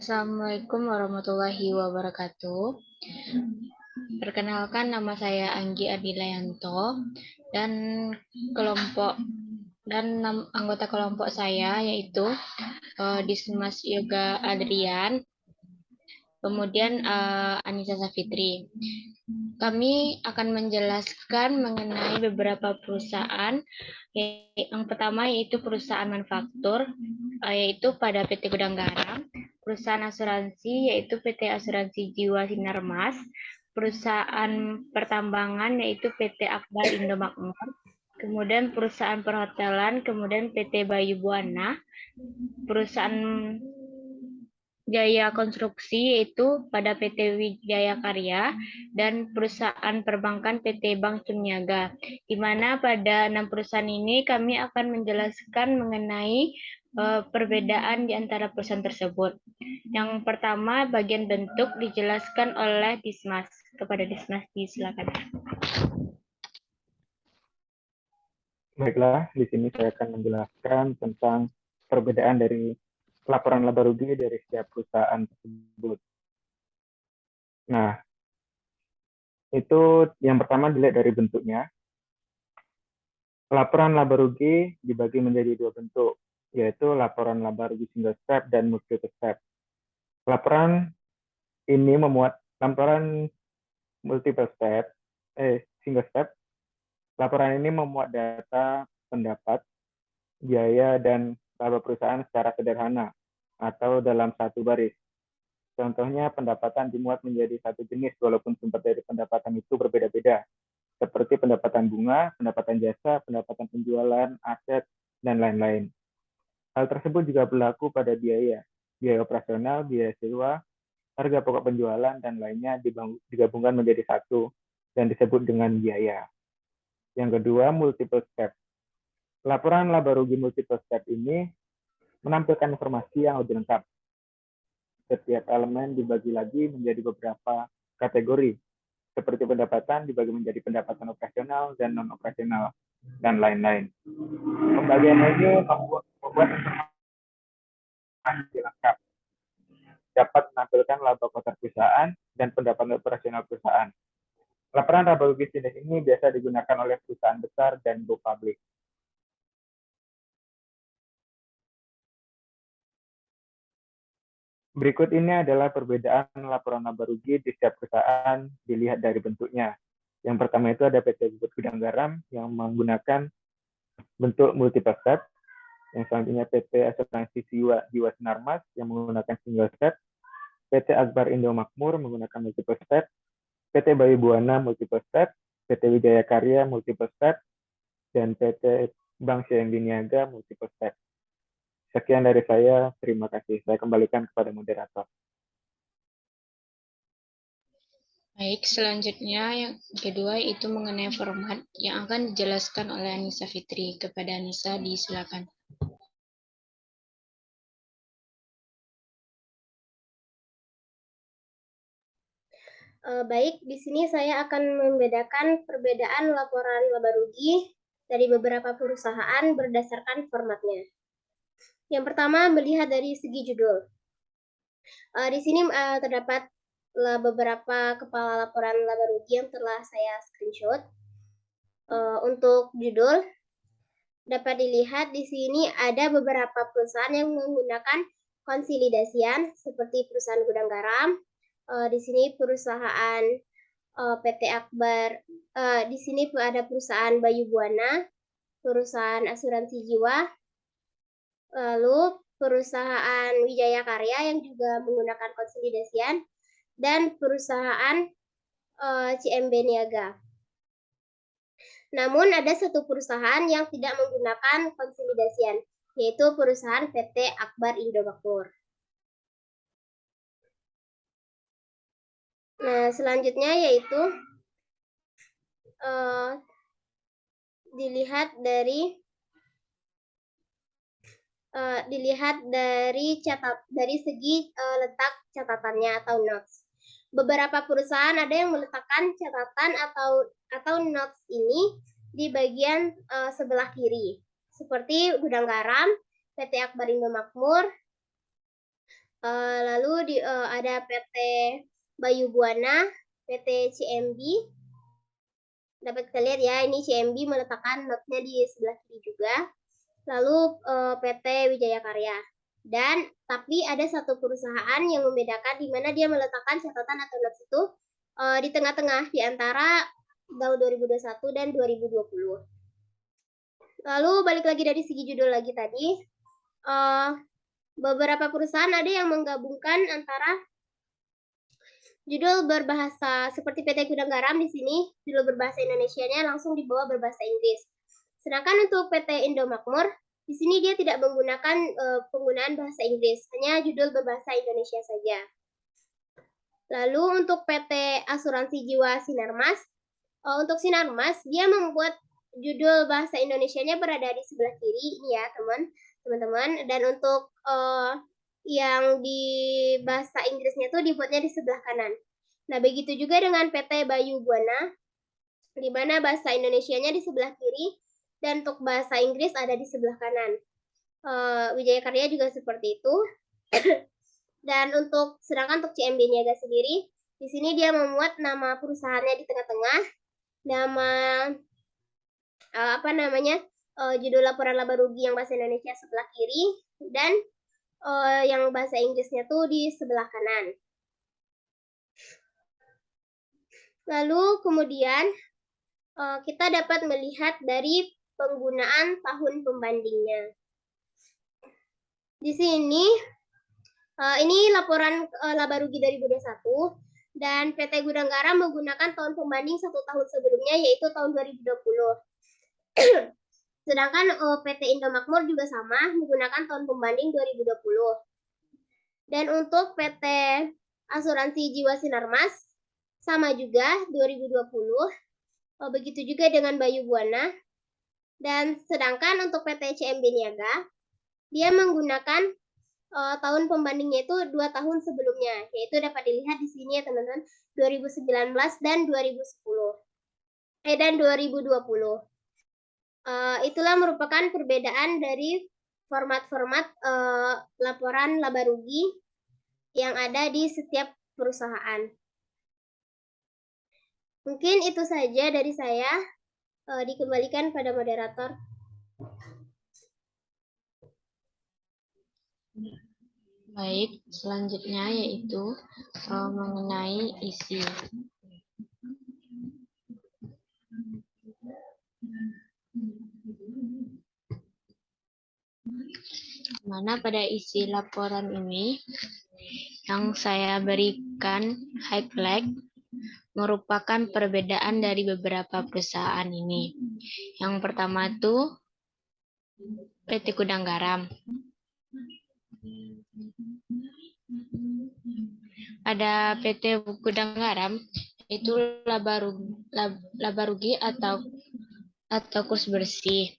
Assalamualaikum warahmatullahi wabarakatuh. Perkenalkan, nama saya Anggi Adilayanto dan kelompok anggota kelompok saya yaitu Dismas Yoga Adrian, kemudian Anissa Safitri. Kami akan menjelaskan mengenai beberapa perusahaan. Yang pertama yaitu perusahaan manufaktur, yaitu pada PT Gudang Garam, perusahaan asuransi yaitu PT Asuransi Jiwa Sinarmas, perusahaan pertambangan yaitu PT Akbar Indo Makmur, kemudian perusahaan perhotelan, kemudian PT Bayu Buana, perusahaan Jaya Konstruksi yaitu pada PT Wijaya Karya, dan perusahaan perbankan PT Bank Cemniaga. Di mana pada 6 perusahaan ini kami akan menjelaskan mengenai perbedaan di antara perusahaan tersebut. Yang pertama, bagian bentuk dijelaskan oleh Dismas. Kepada Dismas, silakan. Baiklah, di sini saya akan menjelaskan tentang perbedaan dari laporan laba rugi dari setiap perusahaan tersebut. Nah, itu yang pertama dilihat dari bentuknya. Laporan laba rugi dibagi menjadi dua bentuk, yaitu laporan laba rugi single step dan multiple step. Laporan multiple step, single step. Laporan ini memuat data pendapat, biaya, dan laba perusahaan secara sederhana atau dalam satu baris. Contohnya, pendapatan dimuat menjadi satu jenis walaupun sumber dari pendapatan itu berbeda-beda, seperti pendapatan bunga, pendapatan jasa, pendapatan penjualan, aset, dan lain-lain. Hal tersebut juga berlaku pada biaya operasional, biaya sewa, harga pokok penjualan, dan lainnya digabungkan menjadi satu dan disebut dengan biaya. Yang kedua, multiple step. Laporan laba rugi multiple step ini menampilkan informasi yang lebih lengkap. Setiap elemen dibagi lagi menjadi beberapa kategori, seperti pendapatan dibagi menjadi pendapatan operasional dan non-operasional, dan lain-lain. Pembagian ini membuat informasi lengkap, dapat menampilkan laba kotor perusahaan dan pendapatan operasional perusahaan. Laporan laba rugi jenis ini biasa digunakan oleh perusahaan besar dan go public. Berikut ini adalah perbedaan laporan laba rugi di setiap perusahaan dilihat dari bentuknya. Yang pertama itu ada PT Gudang Garam yang menggunakan bentuk multiple step. Yang selanjutnya PT Asuransi Jiwa Sinarmas yang menggunakan single step. PT Akbar Indo Makmur menggunakan multiple step. PT Bayu Buana multiple step. PT Wijaya Karya multiple step. Dan PT Bank CMB Niaga multiple step. Sekian dari saya, terima kasih. Saya kembalikan kepada moderator. Baik, selanjutnya yang kedua itu mengenai format yang akan dijelaskan oleh Anissa Fitri. Kepada Anissa, disilakan. Baik, di sini saya akan membedakan perbedaan laporan laba rugi dari beberapa perusahaan berdasarkan formatnya. Yang pertama, melihat dari segi judul. Di sini terdapat beberapa kepala laporan laba rugi yang telah saya screenshot. Untuk judul, dapat dilihat di sini ada beberapa perusahaan yang menggunakan konsolidasian seperti perusahaan Gudang Garam. Di sini perusahaan PT Akbar. Di sini ada perusahaan Bayu Buana, perusahaan asuransi jiwa, lalu perusahaan Wijaya Karya yang juga menggunakan konsolidasian, dan perusahaan CMB Niaga. Namun ada satu perusahaan yang tidak menggunakan konsolidasian, yaitu perusahaan PT Akbar Indo Makmur. Nah, selanjutnya yaitu dilihat dari segi letak catatannya atau notes. Beberapa perusahaan ada yang meletakkan catatan atau notes ini di bagian sebelah kiri, seperti Gudang Garam PT Akbar Indomakmur, lalu ada PT Bayu Buana, PT CMB. Dapat kita lihat ya, ini CMB meletakkan notnya di sebelah kiri juga. Lalu PT Wijaya Karya. Dan tapi ada satu perusahaan yang membedakan di mana dia meletakkan catatan atau notes itu di tengah-tengah di antara tahun 2021 dan 2020. Lalu balik lagi dari segi judul lagi tadi, beberapa perusahaan ada yang menggabungkan antara judul berbahasa seperti PT Gudang Garam di sini, judul berbahasa Indonesianya langsung dibawa berbahasa Inggris. Sedangkan untuk PT Indomakmur, di sini dia tidak menggunakan penggunaan bahasa Inggris, hanya judul berbahasa Indonesia saja. Lalu untuk PT Asuransi Jiwa Sinarmas, untuk Sinarmas dia membuat judul bahasa Indonesianya berada di sebelah kiri ini ya teman-teman, dan untuk yang di bahasa Inggrisnya tuh dibuatnya di sebelah kanan. Nah begitu juga dengan PT Bayu Buana, di mana bahasa Indonesianya di sebelah kiri dan untuk bahasa Inggris ada di sebelah kanan. Wijaya Karya juga seperti itu. Dan sedangkan untuk CMB Niaga sendiri, di sini dia memuat nama perusahaannya di tengah-tengah, nama judul laporan laba rugi yang bahasa Indonesia sebelah kiri, dan yang bahasa Inggrisnya tuh di sebelah kanan. Lalu kemudian kita dapat melihat dari penggunaan tahun pembandingnya. Di sini ini laporan laba rugi 2021 dan PT Gudang Garam menggunakan tahun pembanding 1 tahun sebelumnya yaitu tahun 2020. Sedangkan PT Indomakmur juga sama menggunakan tahun pembanding 2020. Dan untuk PT Asuransi Jiwa Sinarmas sama juga 2020. Begitu juga dengan Bayu Buana. Dan sedangkan untuk PT CMB Niaga dia menggunakan tahun pembandingnya itu 2 tahun sebelumnya, yaitu dapat dilihat di sini ya teman-teman, 2019 dan 2010. Dan 2020. Itulah merupakan perbedaan dari format-format laporan laba rugi yang ada di setiap perusahaan. Mungkin itu saja dari saya. Dikembalikan pada moderator. Baik, selanjutnya yaitu mengenai isi. Mana pada isi laporan ini yang saya berikan highlight merupakan perbedaan dari beberapa perusahaan ini. Yang pertama itu PT Gudang Garam. Pada PT Gudang Garam itu laba rugi atau kurs bersih.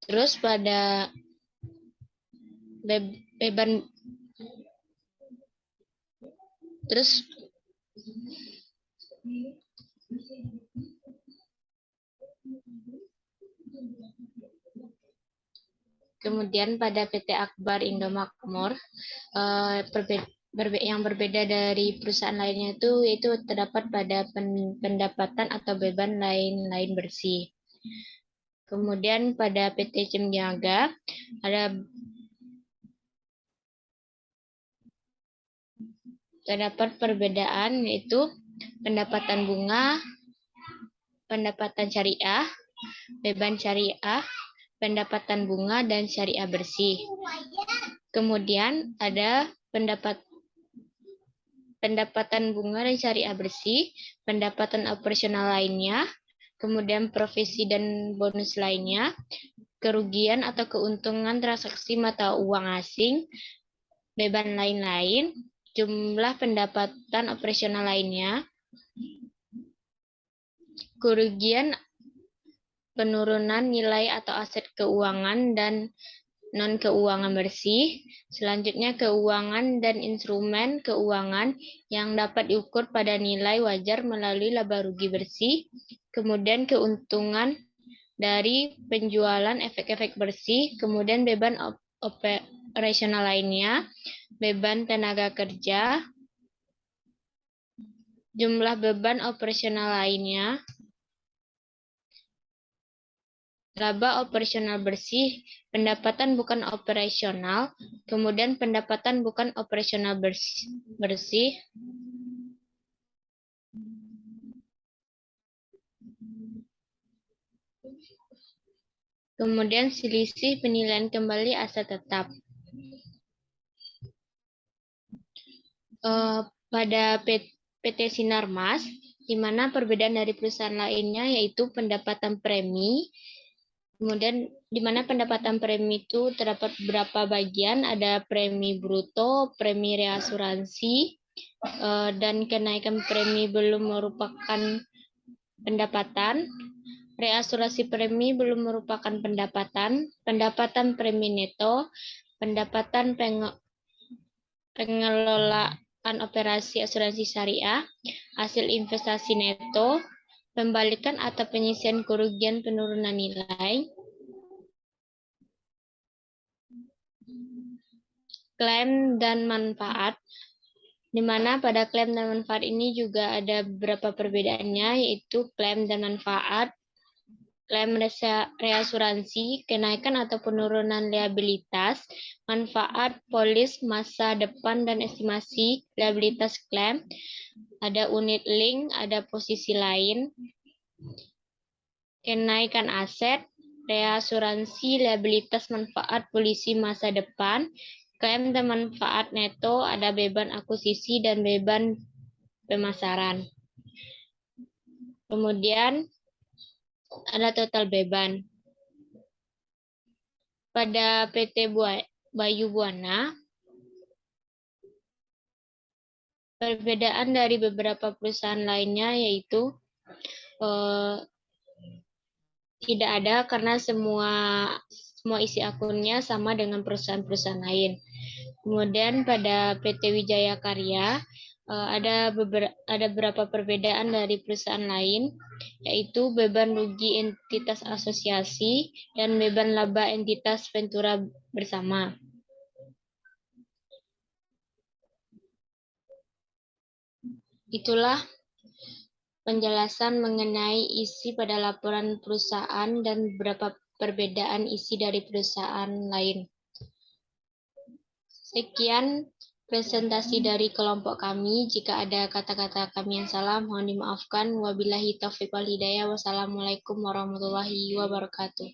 Terus pada beban terus kemudian pada PT Akbar Indomakmur yang berbeda dari perusahaan lainnya itu terdapat pada pendapatan atau beban lain bersih. Kemudian pada PT CMB Niaga ada terdapat perbedaan yaitu pendapatan bunga, pendapatan syariah, beban syariah, pendapatan bunga dan syariah bersih. Kemudian ada pendapatan bunga dan syariah bersih, pendapatan operasional lainnya, kemudian provisi dan bonus lainnya, kerugian atau keuntungan transaksi mata uang asing, beban lain-lain, jumlah pendapatan operasional lainnya, kerugian penurunan nilai atau aset keuangan dan non-keuangan bersih, selanjutnya keuangan dan instrumen keuangan yang dapat diukur pada nilai wajar melalui laba rugi bersih, kemudian keuntungan dari penjualan efek-efek bersih, kemudian beban operasional lainnya, beban tenaga kerja, jumlah beban operasional lainnya, laba operasional bersih, pendapatan bukan operasional, kemudian pendapatan bukan operasional bersih, kemudian selisih penilaian kembali aset tetap. Pada PT Sinarmas, di mana perbedaan dari perusahaan lainnya yaitu pendapatan premi. Kemudian di mana pendapatan premi itu terdapat beberapa bagian, ada premi bruto, premi reasuransi, dan kenaikan premi belum merupakan pendapatan. Reasuransi premi belum merupakan pendapatan, pendapatan premi neto, pendapatan pengelolaan operasi asuransi syariah, hasil investasi neto, pembalikan atau penyisian kerugian penurunan nilai, klaim dan manfaat, di mana pada klaim dan manfaat ini juga ada beberapa perbedaannya, yaitu klaim dan manfaat. Klaim reasuransi, kenaikan atau penurunan liabilitas, manfaat, polis, masa depan, dan estimasi liabilitas klaim. Ada unit link, ada posisi lain, kenaikan aset, reasuransi, liabilitas, manfaat, polisi, masa depan, klaim dan manfaat neto, ada beban akuisisi dan beban pemasaran. Kemudian ada total beban. Pada PT Bayu Buana, perbedaan dari beberapa perusahaan lainnya yaitu tidak ada karena semua isi akunnya sama dengan perusahaan-perusahaan lain. Kemudian pada PT Wijaya Karya ada beberapa perbedaan dari perusahaan lain, yaitu beban rugi entitas asosiasi dan beban laba entitas ventura bersama. Itulah penjelasan mengenai isi pada laporan perusahaan dan beberapa perbedaan isi dari perusahaan lain. Sekian presentasi dari kelompok kami. Jika ada kata-kata kami yang salah, mohon dimaafkan. Wabillahi taufiq wal hidayah. Wassalamualaikum warahmatullahi wabarakatuh.